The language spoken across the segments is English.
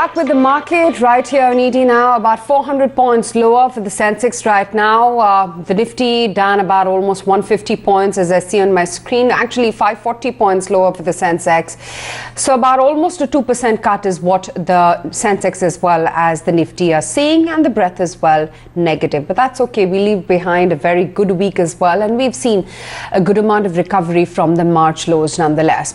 Back with the market right here in ED now, about 400 points lower for the Sensex right now. The Nifty down about almost 150 points as I see on my screen. Actually 540 points lower for the Sensex. So about almost a 2% cut is what the Sensex as well as the Nifty are seeing, and the breadth as well negative. But that's okay. We leave behind a very good week as well, and we've seen a good amount of recovery from the March lows nonetheless.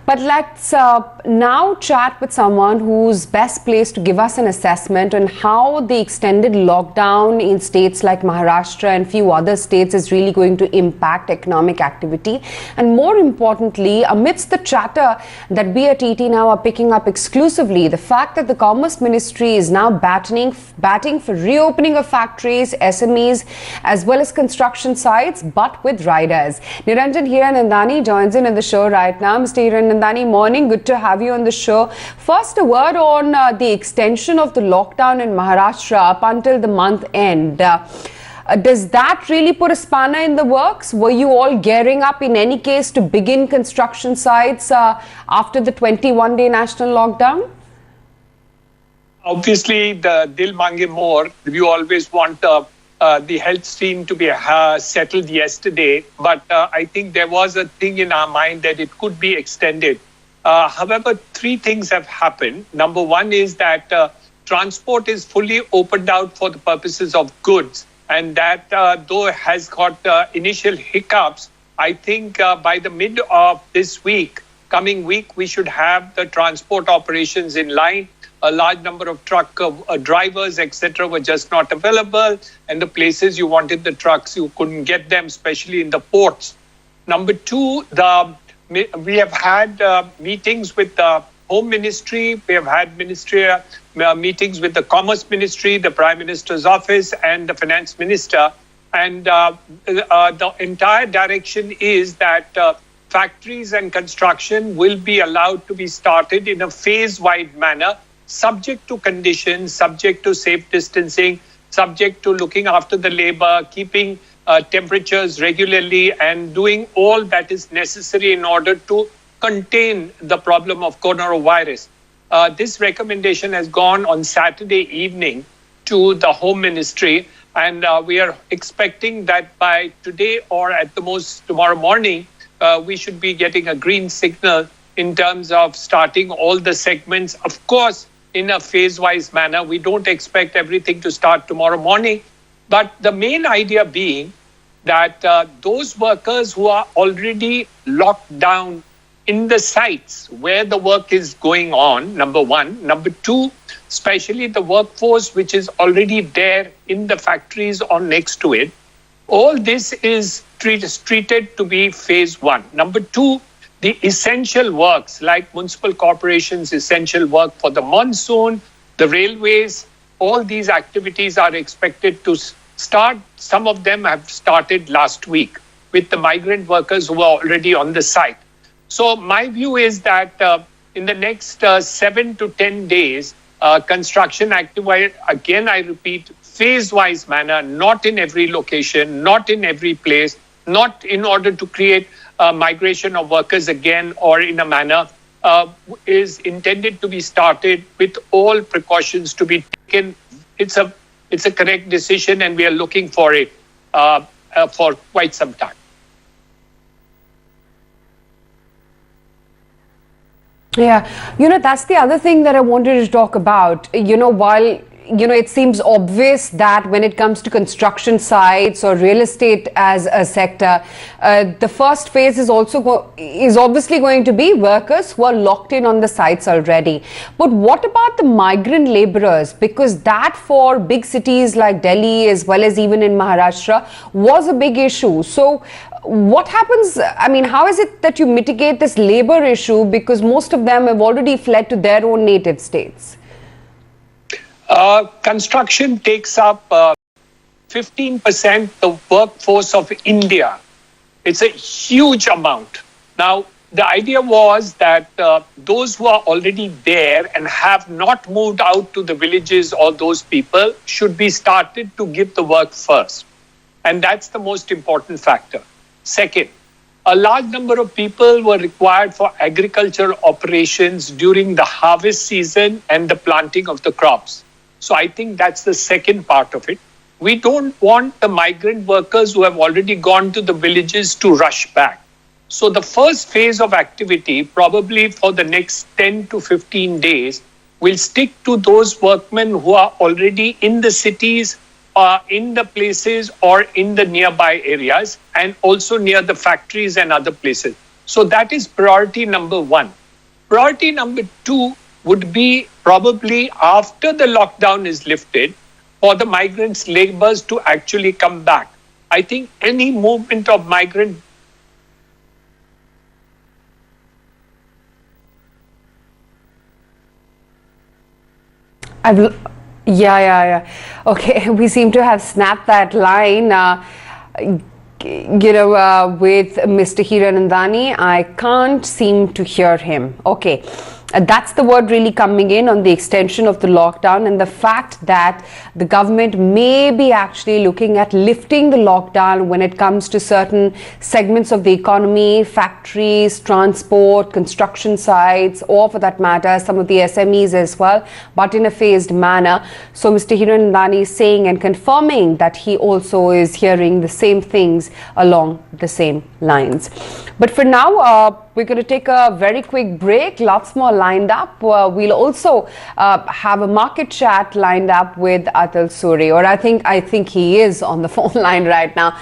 But let's now chat with someone who's best placed to give us an assessment on how the extended lockdown in states like Maharashtra and few other states is really going to impact economic activity. And more importantly, amidst the chatter that we at ET now are picking up exclusively, the fact that the Commerce Ministry is now batting for reopening of factories, SMEs, as well as construction sites, but with riders. Niranjan Hiranandani joins in on the show right now. Mr. Hiranandani, morning. Good to have you on the show. First, a word on the extension of the lockdown in Maharashtra up until the month end. Does that really put a spanner in the works? Were you all gearing up in any case to begin construction sites after the 21-day national lockdown? Obviously, the Dil Mange More, we always want the health scene to be settled yesterday. But I think there was a thing in our mind that it could be extended. However, three things have happened. Number one is that transport is fully opened out for the purposes of goods. And that, though it has got initial hiccups, I think by the mid of this week, coming week, we should have the transport operations in line. A large number of truck drivers, etc., were just not available. And the places you wanted the trucks, you couldn't get them, especially in the ports. Number two, we have had meetings with the Home Ministry. We have had meetings with the Commerce Ministry, the Prime Minister's office, and the Finance Minister. And the entire direction is that factories and construction will be allowed to be started in a phase-wide manner, subject to conditions, subject to safe distancing, subject to looking after the labor, keeping temperatures regularly, and doing all that is necessary in order to contain the problem of coronavirus. This recommendation has gone on Saturday evening to the Home Ministry, and we are expecting that by today or at the most tomorrow morning, we should be getting a green signal in terms of starting all the segments. Of course, in a phase-wise manner. We don't expect everything to start tomorrow morning. But the main idea being that those workers who are already locked down in the sites where the work is going on, number one. Number two, especially the workforce which is already there in the factories or next to it, all this is treated to be phase one. Number two, the essential works like municipal corporations, essential work for the monsoon, the railways, all these activities are expected to start. Some of them have started last week with the migrant workers who are already on the site. So my view is that in the next 7 to 10 days, construction activity, again, I repeat, phase-wise manner, not in every location, not in every place, not in order to create migration of workers again or in a manner, is intended to be started with all precautions to be taken. It's a correct decision, and we are looking for it for quite some time. Yeah, that's the other thing that I wanted to talk about. While it seems obvious that when it comes to construction sites or real estate as a sector, the first phase is obviously going to be workers who are locked in on the sites already. But what about the migrant laborers? Because that for big cities like Delhi as well as even in Maharashtra was a big issue. So what happens? I mean, how is it that you mitigate this labor issue? Because most of them have already fled to their own native states. Construction takes up 15% the workforce of India. It's a huge amount. Now, the idea was that those who are already there and have not moved out to the villages, or those people should be started to give the work first. And that's the most important factor. Second, A large number of people were required for agricultural operations during the harvest season and the planting of the crops. So I think that's the second part of it. We don't want the migrant workers who have already gone to the villages to rush back. So the first phase of activity, probably for the next 10 to 15 days, will stick to those workmen who are already in the cities, in the places or in the nearby areas, and also near the factories and other places. So that is priority number one. Priority number two would be probably after the lockdown is lifted, for the migrants' laborers to actually come back. I think any movement of migrant Yeah. Okay, we seem to have snapped that line. With Mr. Hiranandani, I can't seem to hear him. Okay. That's the word really coming in on the extension of the lockdown and the fact that the government may be actually looking at lifting the lockdown when it comes to certain segments of the economy, factories, transport, construction sites, or for that matter, some of the SMEs as well, but in a phased manner. So Mr. Hiranandani is saying and confirming that he also is hearing the same things along the same lines. But for now, we're going to take a very quick break. Lots more lined up. We'll also have a market chat lined up with Atul Suri, or I think he is on the phone line right now.